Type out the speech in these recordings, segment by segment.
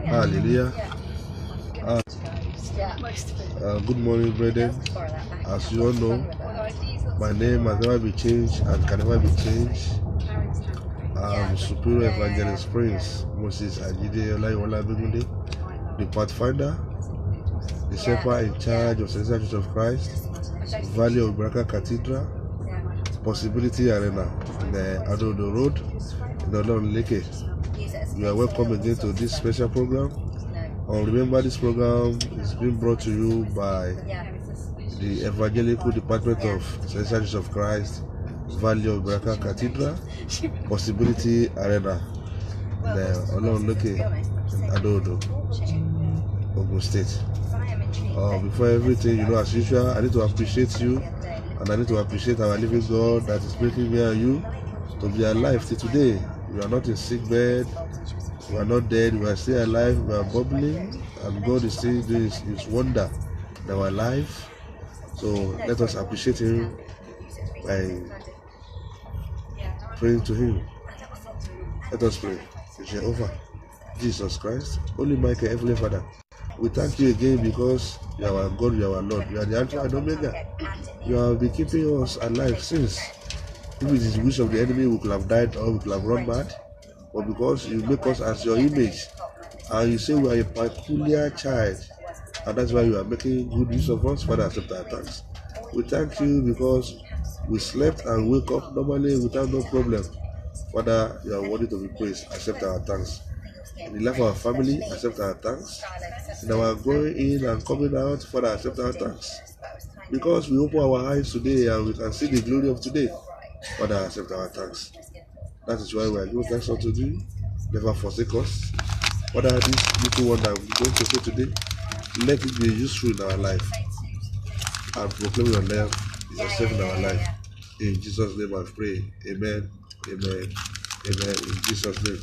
Hallelujah. Uh, Good morning, brethren. As you all know, my name has never been changed and can never be changed. I'm Superior Evangelist Prince Moses Ajide Olayiwola Abegunde, the Pathfinder, the Shepherd in charge of Celestial Church of Christ, Valley of Baraka Cathedral, Possibility Arena, in the Adodo Road, in Olorun Leke. You are welcome again to this special program. Remember, this program is being brought to you by the Evangelical Department of Celestial Church of Christ, Valley of Baraka Cathedral, Possibility Arena, in the Olorun Leke, in Adodo, Ogun State. Before everything, as usual, I need to appreciate you, and I need to appreciate our living God that is making me and you to be alive till today. You are not in sick bed, we are not dead, we are still alive, we are bubbling, and God is still doing his wonder in our life. So let us appreciate him by praying to him. Let us pray. Jehovah, Jesus Christ, Holy Michael, Heavenly Father, we thank you again because you are our God, you are our Lord, you are the Alpha and Omega. You have been keeping us alive since. If it is the wish of the enemy, we could have died or we could have run mad. But because you make us as your image, and you say we are a peculiar child, and that's why you are making good use of us, Father, accept our thanks. We thank you because we slept and wake up normally without no problem. Father, you are worthy to be praised. Accept our thanks. In the life of our family, accept our thanks. In our going in and coming out, Father, accept our thanks. Because we open our eyes today and we can see the glory of today, Father, accept our thanks. That is why we are giving thanks unto thee. Never forsake us. Father, this little one that we're going to say today, let it be useful in our life. And proclaim your name is yourself in our life. In Jesus' name I pray. Amen. Amen. Amen. In Jesus' name.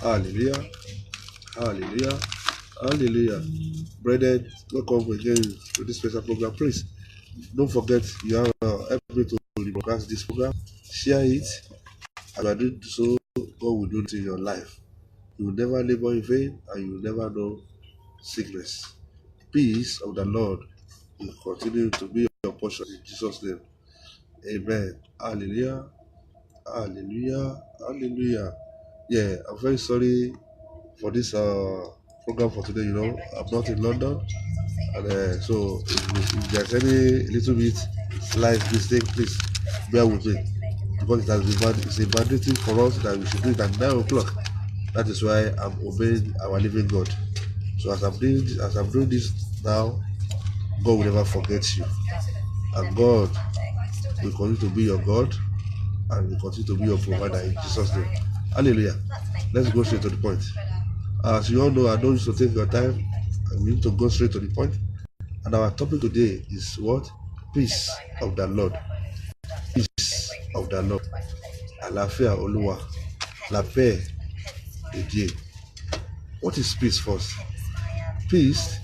Hallelujah. Hallelujah. Hallelujah. Brethren, welcome again to this special program. Please don't forget you are able to broadcast this program. Share it. As you are doing so, God will do it in your life. You will never labor in vain and you will never know sickness. Peace of the Lord will continue to be your portion in Jesus' name. Amen. Hallelujah. Hallelujah. Hallelujah. Yeah, I'm very sorry for this program for today. I'm not in London, and so if there's any little bit slight mistake, please bear with me, because it has been it's a mandatory for us that we should do it at 9 o'clock. That is why I'm obeying our living God. So as I'm doing this now, God will never forget you, and God will continue to be your God, and will continue to be your provider in Jesus' name. Hallelujah. Let's go straight to the point. As you all know, I don't used to take your time. We need to go straight to the point. And our topic today is what? Peace of the Lord. Peace of the Lord. Àlàáfíà Olúwa. La paix de Dieu. What is peace first? Peace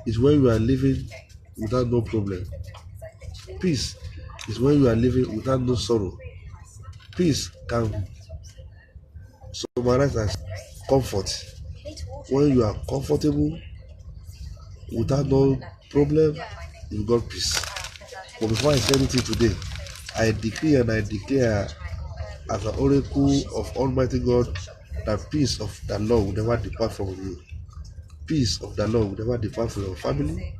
is when you are living without no problem. Peace is when you are living without no sorrow. Peace can summarize as comfort. When you are comfortable without no problem, you've got peace. But before I say anything today, I decree and I declare as an oracle of Almighty God that peace of the Lord will never depart from you. Peace of the Lord will never depart from your family.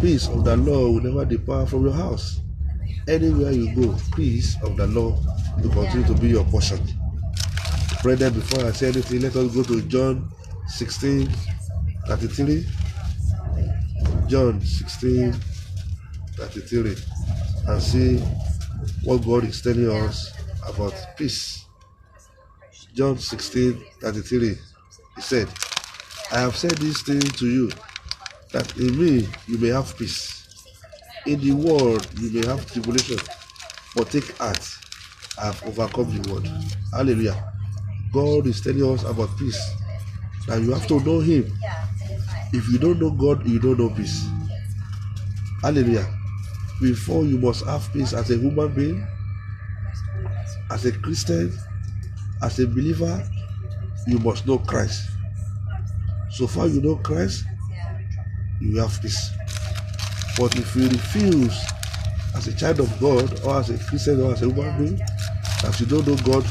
Peace of the Lord will never depart from your house. Anywhere you go, peace of the Lord will continue to be your portion. Brethren, before I say anything, let us go to John 16:33. John 16:33, and see what God is telling us about peace. John 16:33, he said, I have said this thing to you, that in me you may have peace. In the world you may have tribulation, but take heart, I have overcome the world. Hallelujah. God is telling us about peace, that you have to know him. If you don't know God, you don't know peace. Hallelujah. Before you must have peace as a human being, as a Christian, as a believer, you must know Christ. So far you know Christ, you have peace. But if you refuse as a child of God, or as a Christian, or as a human being, that you don't know God,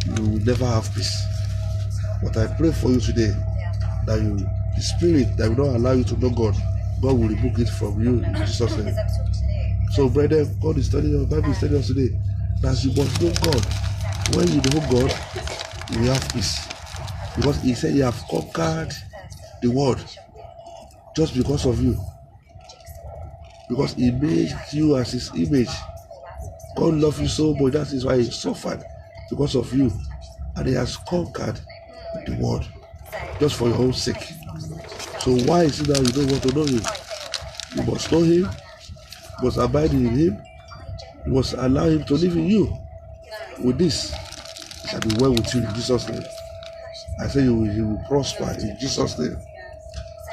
you will never have peace. But I pray for you today that the spirit that will not allow you to know God, God will remove it from you in Jesus' name. So, brethren, God is telling us, Bible is telling us today that you must know God. When you know God, you will have peace. Because He said He has conquered the world just because of you. Because He made you as His image. God loves you so much, that is why He suffered because of you. And He has conquered the world just for your own sake. So why is it that you don't want to know Him? You must know Him, you must abide in Him, you must allow Him to live in you. With this, it shall be well with you in Jesus' name. I say you will prosper in Jesus' name.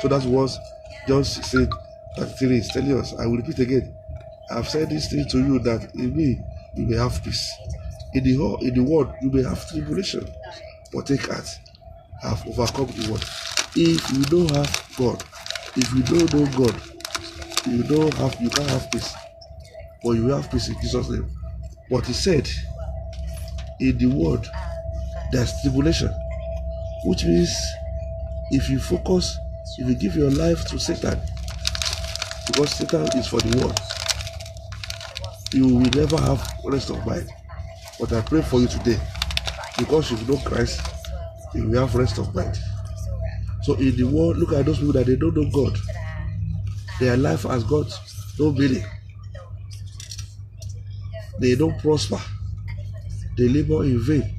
So that's what John 16:33 is telling us. I will repeat again. I have said this thing to you that in me you may have peace. In the world you may have tribulation, but take heart. I have overcome the world. If you don't have God, if you don't know God, you can't have peace. But you will have peace in Jesus' name. But He said, in the world there's tribulation, which means if you give your life to Satan, because Satan is for the world, you will never have rest of mind. But I pray for you today, because you know Christ, you will have rest of mind. So in the world, look at those people that they don't know God. Their life has got no meaning. They don't prosper. They labor in vain.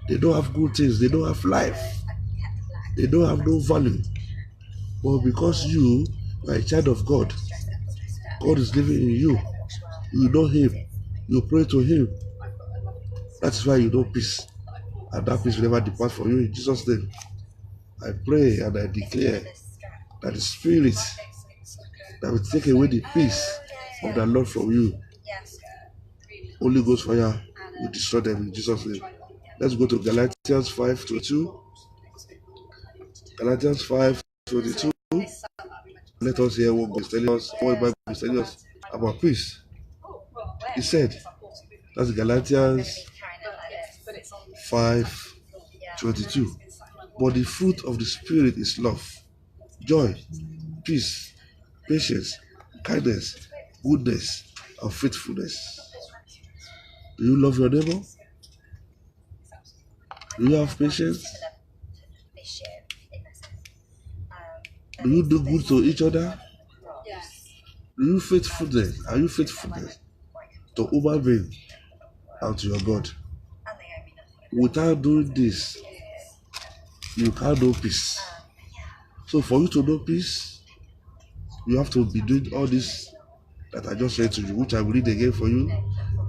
They don't have good things. They don't have life. They don't have no value. But because you are a child of God, God is living in you. You know Him. You pray to Him. That's why you know peace. And that peace will never depart from you in Jesus' name. I pray and I declare that the Spirit that will take away the peace of the Lord from you, Holy Ghost fire will destroy them in Jesus' name. Let's go to Galatians 5:22. Galatians 5:22. Let us hear what God is telling us, what the Bible is telling us about peace. He said, that's Galatians 5:22. But the fruit of the Spirit is love, joy, peace, patience, kindness, goodness, and faithfulness. Do you love your neighbor? Do you have patience? Do you do good to each other? Do you faithfulness? Are you faithfulness to human being and to your God? Without doing this, you can't know peace. So for you to know peace, you have to be doing all this that I just read to you, which I will read again for you.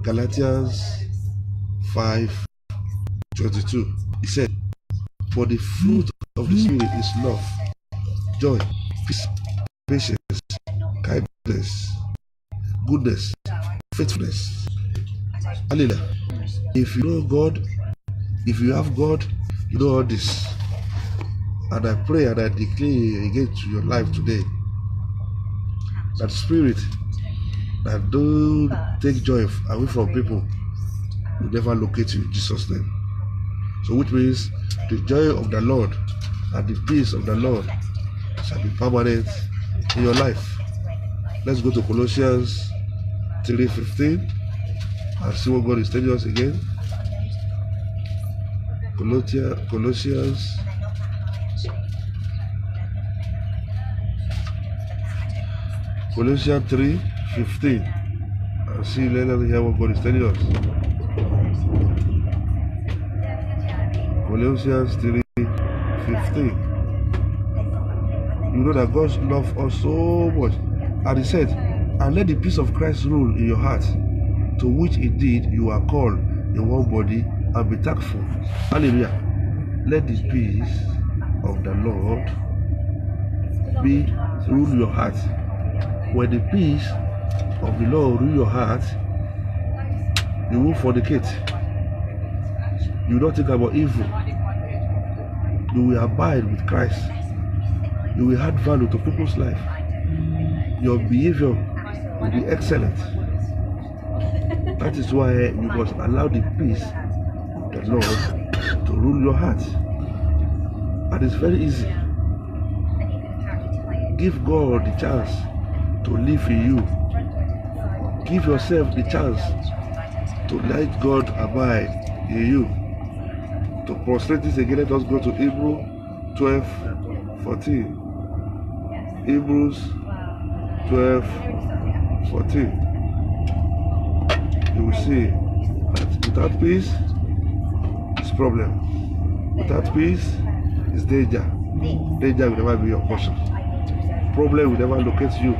Galatians 5:22. He said, for the fruit of the Spirit is love, joy, peace, patience, kindness, goodness, faithfulness. Hallelujah. If you know God, if you have God, you know all this. And I pray and I declare again to your life today that Spirit that don't take joy away from people will never locate you in Jesus' name. So which means the joy of the Lord and the peace of the Lord shall be permanent in your life. Let's go to Colossians 3:15 and see what God is telling us again. Colossians 3:15 and see, let us hear what God is telling us. Colossians 3:15. You know that God loves us so much. And He said, and let the peace of Christ rule in your heart, to which indeed you are called in one body, and be thankful. Hallelujah. Let the peace of the Lord rule your heart. When the peace of the Lord rule your heart, you won't fornicate. You don't think about evil. You will abide with Christ. You will add value to people's life. Your behavior will be excellent. That is why you must allow the peace of the Lord to rule your heart. And it's very easy. Give God the chance to live in you. Give yourself the chance to let God abide in you. To prostrate this again, let us go to Hebrews 12:14. Hebrews 12:14. You will see that without peace is problem. Without peace is danger. Danger will never be your portion. Problem will never locate you.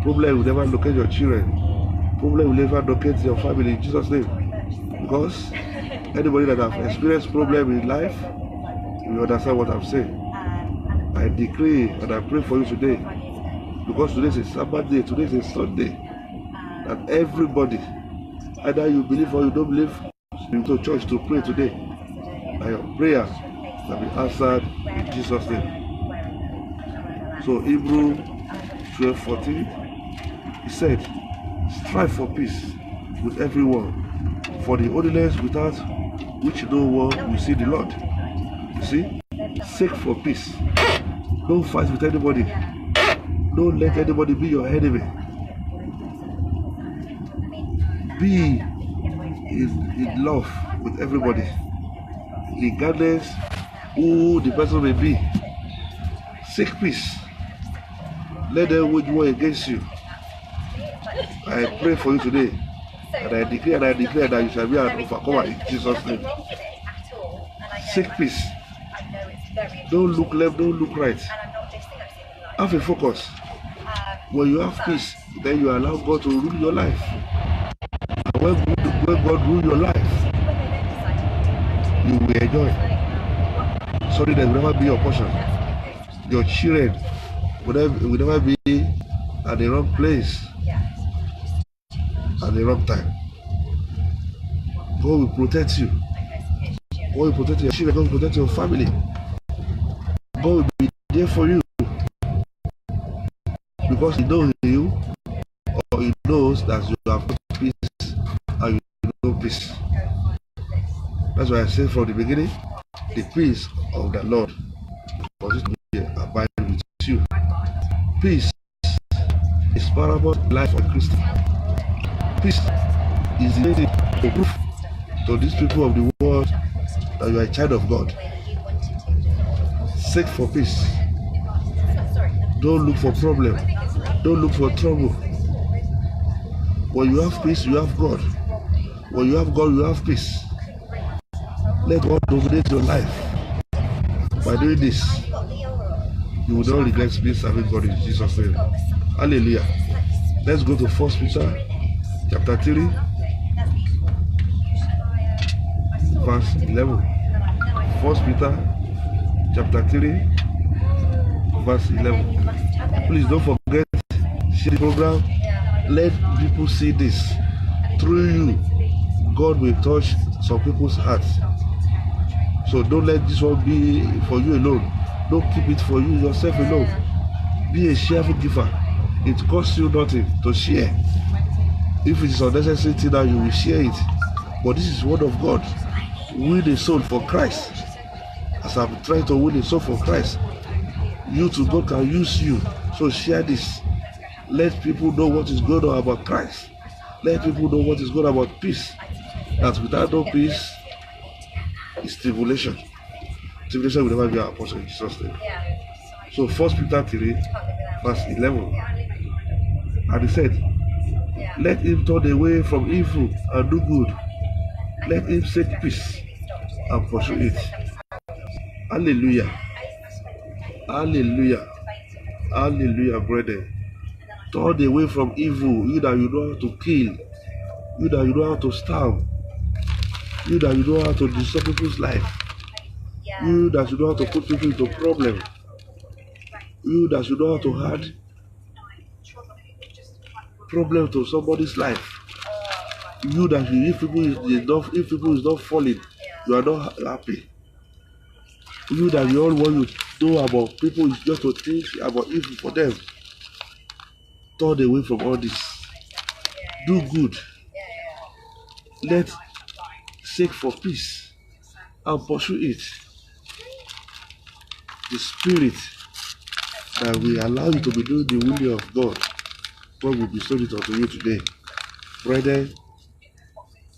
Problem will never locate your children. Problem will never locate your family in Jesus' name. Because anybody that have experienced problem in life, you understand what I'm saying. I decree and I pray for you today, because today is a Sabbath day, today is a Sunday, that everybody, either you believe or you don't believe, you go to church to pray today, and your prayer shall be answered in Jesus' name. So Hebrews 12:14, he said, strive for peace with everyone, for the holiness without which no one will see the Lord. You see, seek for peace. Don't fight with anybody. Don't let anybody be your enemy. Be in love with everybody, regardless who the person may be. Seek peace. Let them wage war against you. I pray for you today, and I declare that you shall be an overcomer in Jesus' name. Seek peace. Don't look left, don't look right. Have a focus. When you have peace, then you allow God to rule your life. And when God rules your life, you will enjoy. Sorry, that will never be your portion. Your children will never be at the wrong place at the wrong time. God will protect you. God will protect your children. God will protect your family. God will be there for you, because He knows you, or He knows that you have peace and you know peace. That's why I said from the beginning, the peace of the Lord causes to be abide with you. Peace is paramount in life of a Christian. Peace is the way to prove to these people of the world that you are a child of God. Seek for peace. Don't look for problem. Don't look for trouble. When you have peace, you have God. When you have God, you have peace. Let God dominate your life. By doing this, you will not regret being serving God in Jesus' name. Hallelujah. Let's go to 1 Peter chapter 3, verse 11. 1 Peter chapter 3, verse 11. Please don't forget, share the program. Let people see this. Through you, God will touch some people's hearts. So don't let this one be for you alone. Don't keep it for you yourself alone. Be a cheerful giver. It costs you nothing to share. If it is unnecessary thing, that you will share it. But this is word of God. Win a soul for Christ. As I'm trying to win a soul for Christ, you to God can use you. So share this. Let people know what is going on about Christ. Let people know what is going on about peace. That without no peace is tribulation. Tribulation will never be our portion in Jesus' name. So 1 Peter 3, verse 11. And he said, let him turn away from evil and do good. Let him seek peace and pursue it. Hallelujah. Hallelujah. Hallelujah, brethren. Turn away from evil. You that you know how to kill. You that you know how to starve. You that you know how to destroy people's life. You that you know how to put people into problem. You that you know how to add problem to somebody's life. You that you, if people is not falling, you are not happy. You that you all want to know about people is just to think about evil for them. Turn away from all this. Do good. Let seek for peace and pursue it. The spirit that will allow you to be doing the will of God will bestow it unto you today. Brethren,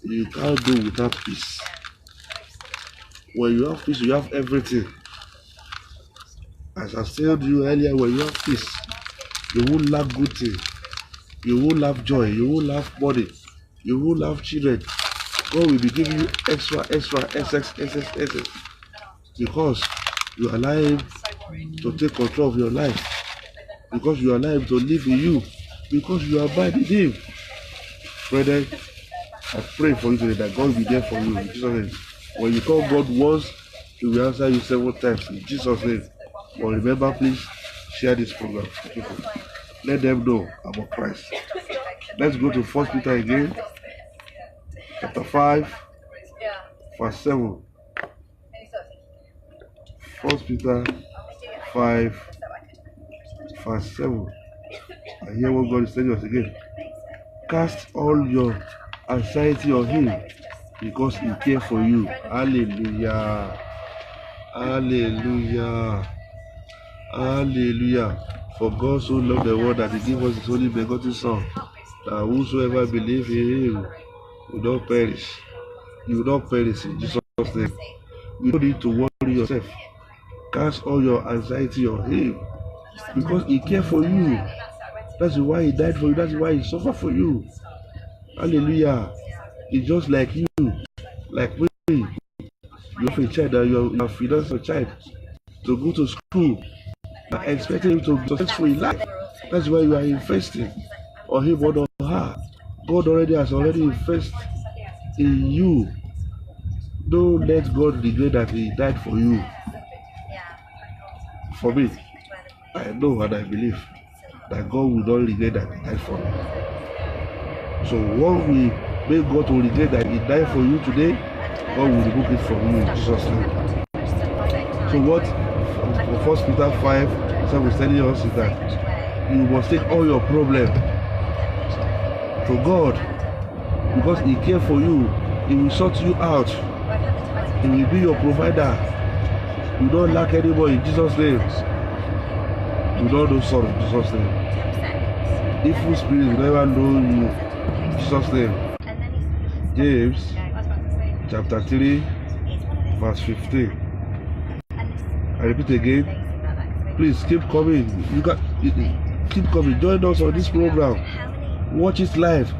you can't do without peace. When you have peace, you have everything. As I told you earlier, when you have peace, you won't lack good things. You won't lack joy. You won't lack money. You won't lack children. God will be giving you extra, excess. Because you allow Him to take control of your life. Because you allow Him to live in you. Because you abide in Him. Brethren, I pray for you today that God will be there for you in Jesus' name. When you call God once, He will answer you 7 times in Jesus' name. But remember, please share this program to people. Let them know about Christ. Let's go to 1 Peter again, chapter 5, verse 7. 1 Peter 5, verse 7. I hear what God is telling us again. Cast all your anxiety on Him because He cares for you. Hallelujah. Hallelujah. Hallelujah. For God so loved the world that He gave us His only begotten Son, that whosoever believes in Him will not perish. You will not perish in Jesus' name. You don't need to worry yourself. Cast all your anxiety on Him because He cares for you. That's why He died for you. That's why He suffered for you. Hallelujah. It's just like you, like me. You have a child that you have financed a child to go to school and expecting him to be successful in life. That's why you are investing on him or on her. God has already invested in you. Don't let God regret that He died for you. For me, I know and I believe that God will not regret that He died for me. So what will make God to regret that He died for you today, God will remove it from you in Jesus' name. So what 1 Peter 5 7 is telling us is that you must take all your problems to God, because He cares for you. He will sort you out. He will be your provider. You don't lack anymore in Jesus' name. You don't know sorrow in Jesus' name. Evil spirits will never know you in Jesus' name. James chapter 3 verse 15. I repeat again. Please keep coming. Keep coming. Join us on this program. Watch it live,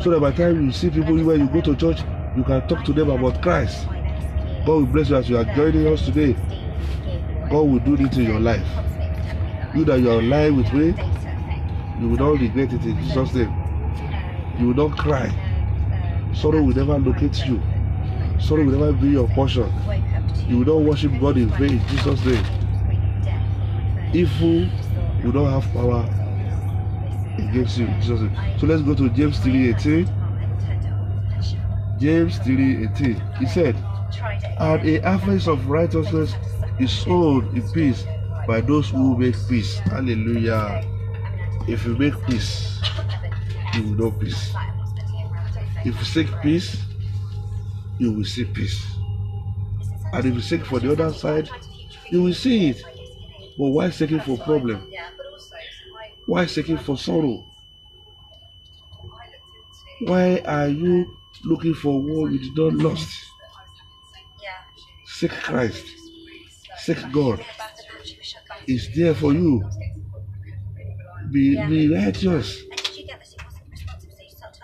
so that by the time you see people when you go to church, you can talk to them about Christ. God will bless you as you are joining us today. God will do it in your life. You that you are alive with me, you will not regret it in Jesus' name. You will not cry. Sorrow will never locate you. Sorrow will never be your portion. You will not worship God in vain in Jesus' name. Evil will not have power against you in Jesus' name. So let's go to James 3:18. James 3:18. He said, and a harvest of righteousness is sown in peace by those who make peace. Hallelujah. If you make peace, you will know peace. If you seek peace, you will see peace. And if you seek for the other side, you will see it. But why seeking for problem? Why seeking for sorrow? Why are you looking for what you did not lost? Seek Christ. Seek God. It's there for you. Be righteous.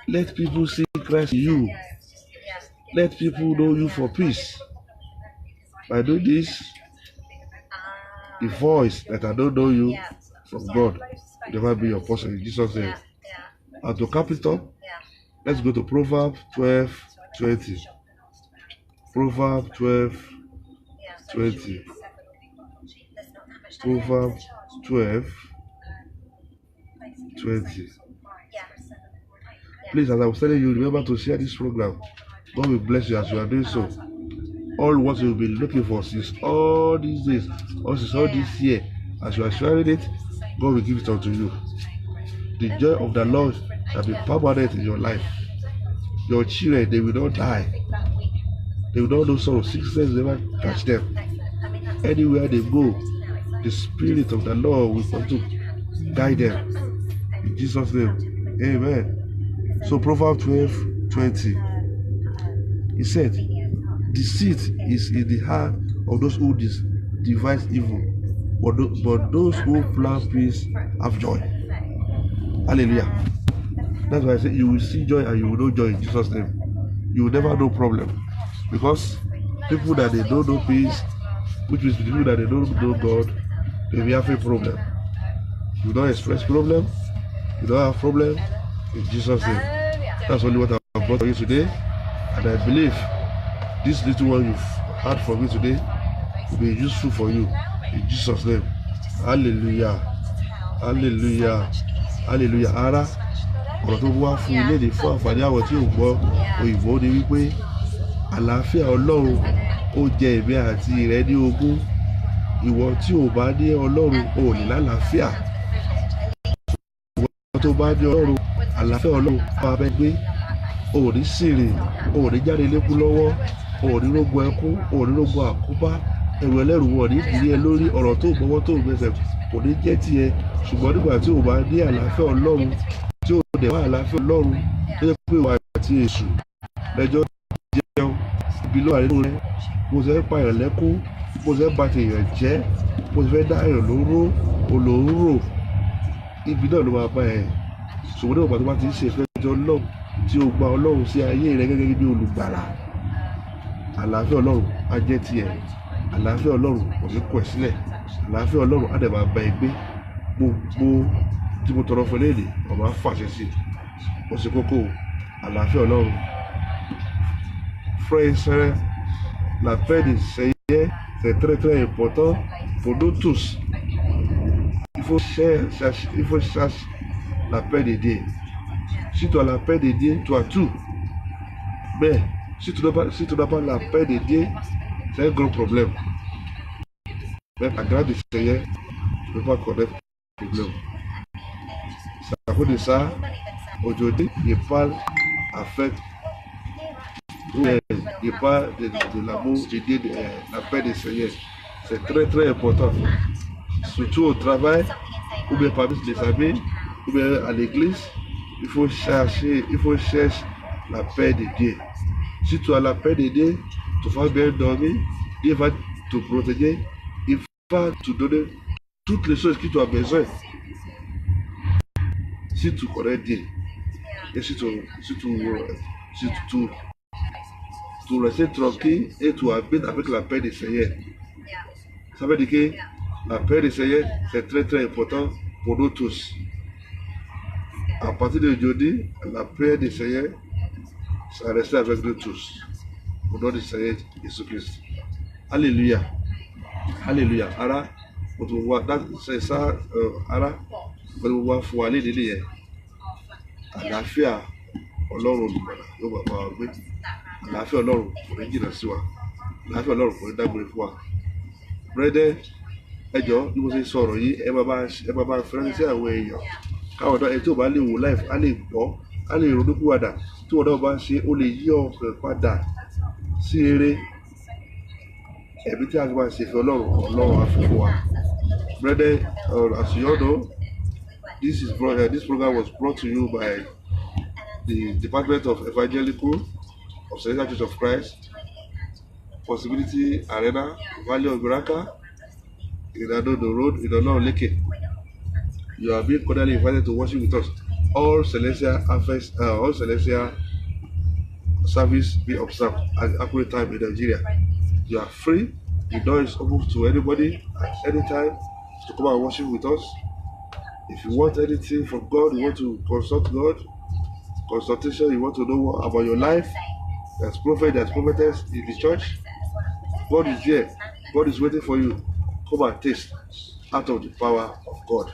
Let people see Christ in you. Let people know you for peace. By doing this, the voice that I don't know you from God will never be your portion in Jesus' name. And to cap it up, let's go to Proverbs 12:20. Proverbs 12:20. Proverbs 12:20. Please, as I was telling you, remember to share this program. God will bless you as you are doing so. all what you've been looking for since all these days, or since all this year, as you are sharing it, God will give it unto you. The joy of the Lord shall be permanent in your life. Your children, they will not die. They will not know sorrow. Sickness never touch them. Anywhere they go, the Spirit of the Lord will come to guide them. In Jesus' name, amen. So Proverbs 12:20, he said, deceit is in the heart of those who devise evil, but those who plan peace have joy. Hallelujah. That's why I say you will see joy and you will know joy in Jesus' name. You will never know problem. Because people that they don't know peace, which is people that they don't know God, they will have a problem. You don't express problem, you don't have problem in Jesus' name. That's only what I've brought for you today. And I believe this little one you've heard from me today will be useful for you in Jesus' name. Hallelujah. Hallelujah. Hallelujah. Ara ọ̀rọ̀ tó wá fún ilé ìdè fún àǹfààní àwọn tí ò gbọ́ òyìnbó ni wípé àlàáfíà Ọlọ́run ó jẹ èmi àti ìrẹ ní ogún. Ìwọ tí ò bá ní Ọlọ́run ò ní lálàáfíà. Ìwọ tó bá ní Ọlọ́run, àlàáfíà Ọlọ́run fún abẹ́ gbé. O ò ní sìrì, o ò ní jáde lékú lọ́wọ́, o ò ní rógbó ẹkún, o ò ní rógbó àkóbá. Ẹ̀rù ẹlẹ́rù wọ̀ ní ìdílé ẹ lórí ọ̀rọ̀ tó gbọ́wọ́ tó gbẹsẹ̀ kò ní jẹ́ tiẹ̀. Ṣùgbọ́n nígbà tí ò bá ní àlàáfíà Ọlọ́run, tí ó dẹ̀ wá àlàáfíà Ọlọ́run, tó yẹ pé ìwà àti èṣù lẹ́jọ́ jẹun ibi ló wà nínú rẹ. Mo ṣe fẹ́ pààyàn lẹ́kún, mo ṣe fẹ́ bà tèèyàn jẹ́, mo ṣe fẹ́ dá èèyàn lóró, olóró. Ibi náà ló máa bá ẹ̀. Ṣùgbọ́n nígbà tó bá ti ń ṣe ìfẹ́ jọ Ọlọ́run, tí o gba Ọlọ́run sí ayé rẹ gẹ́gẹ́ bí olùgbàlà, àlàáfíà Ọlọ́run á jẹ́ tiẹ̀. Àlàáfíà Ọlọ́run kò ní kọ̀ ẹ́ sílẹ̀. Àlàáfíà Ọlọ́run á dẹ̀ máa bá ẹ gbé. Gbogbo tí mo tọrọ fún léde ọba fàṣẹ sí ó ṣe kókó. Àlàáfíà Ọlọ́run. Frère et sœurs, la paix du Seigneur, c'est très très important pour nous tous. Il faut chercher la paix de Dieu. Si tu as la paix de Dieu, tu as tout. Mais si tu n'as pas la paix de Dieu, c'est un gros problème. Mais la grâce du Seigneur, tu ne peux pas connaître le problème. C'est à cause de ça, aujourd'hui, il parle il parle de l'amour de Dieu, de la paix du Seigneur. C'est très très important. Surtout au travail, ou bien parmi les amis, ou bien à l'église. Il faut chercher la paix de Dieu. Si tu as la paix de Dieu, tu vas bien dormir, il va te protéger, il va te donner toutes les choses que tu as besoin. Si tu connais Dieu, et si tu restes tranquille et tu habites avec la paix du Seigneur, ça veut dire que la paix du Seigneur, c'est très très important pour nous tous. À partir d'aujourd'hui, la paix du Seigneur, ça reste avec nous tous. Au nom du Seigneur Jésus-Christ. Alléluia. Alléluia. Ara, c'est ça, Ara, vous pouvez voir aller de àlàáfíà Ọlọ́run olùgbàlà yóò bá wa gbé. Àlàáfíà Ọlọ́run kò ní jìnnà sí wa. Àlàáfíà Ọlọ́run kò ní dágbére fún wa. Brethren, ẹ jọ̀ọ́ bí mo ṣe sọ̀rọ̀ yìí, ẹ máa bá fẹ́ràn sí àwọn èèyàn. Káwọn ọ̀dọ́ ẹ tí ò bá lè wò live, á lè gbọ́, á lè ronú pìwàdà. Tí wọ́n náà bá ṣe, ó lè yí ọkàn padà sí eré. Ẹ̀mí tí a ti máa ṣe fẹ́ Ọlọ́run á fún wa. Brethren, as you all know, this program was brought to you by the Department of Evangelical of Celestial Church of Christ, Possibility Arena, Valley of Miracle, in Adodo Road, in Olorunleke. You are being cordially invited to worship with us. All celestial service be observed at the accurate time in Nigeria. You are free. The door is open to anybody at any time to come and worship with us. If you want anything from God, you want to consult God, consultation, you want to know about your life, there's prophet, there's prophetess in the church. God is here. God is waiting for you. Come and taste out of the power of God.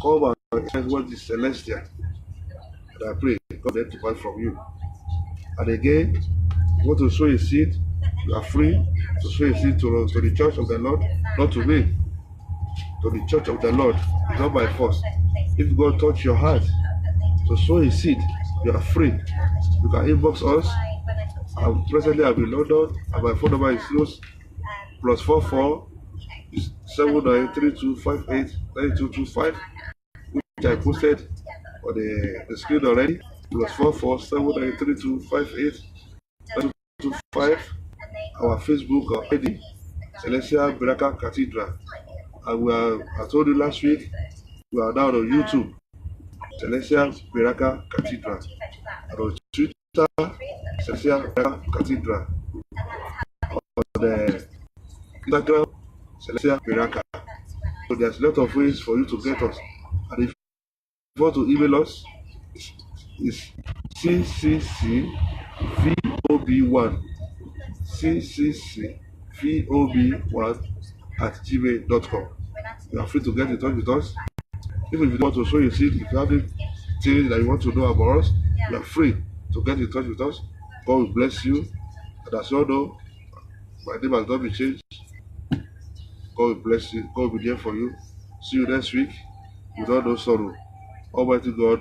Come and experience what is celestial. And I pray God will depart from you. And again, you want to sow a seed, You are free to sow a seed to the church of the Lord, not to me, to the church of the Lord. It's not by force. If God touch your heart to sow a seed, you are free. You can inbox us. Presently, I'll be in London, and my phone number is +44 7932589225, which I posted on the screen already. +44 7932589225. Our Facebook ID, Celestial Miracle Cathedral. And I told you last week, we are now on YouTube, Celestial Miracle Cathedral. And on Twitter, Celestial Miracle Cathedral. On the Instagram, Celestial Miracle. So there's a lot of ways for you to get us. And if you want to email us, it's cccvob1 cccvob1@gmail.com. You are free to get in touch with us. Even if you want to show your seed, if you have anything that you want to know about us, you are free to get in touch with us. God will bless you. And as you all know, my name has not been changed. God will bless you. God will be there for you. See you next week without no sorrow. Almighty God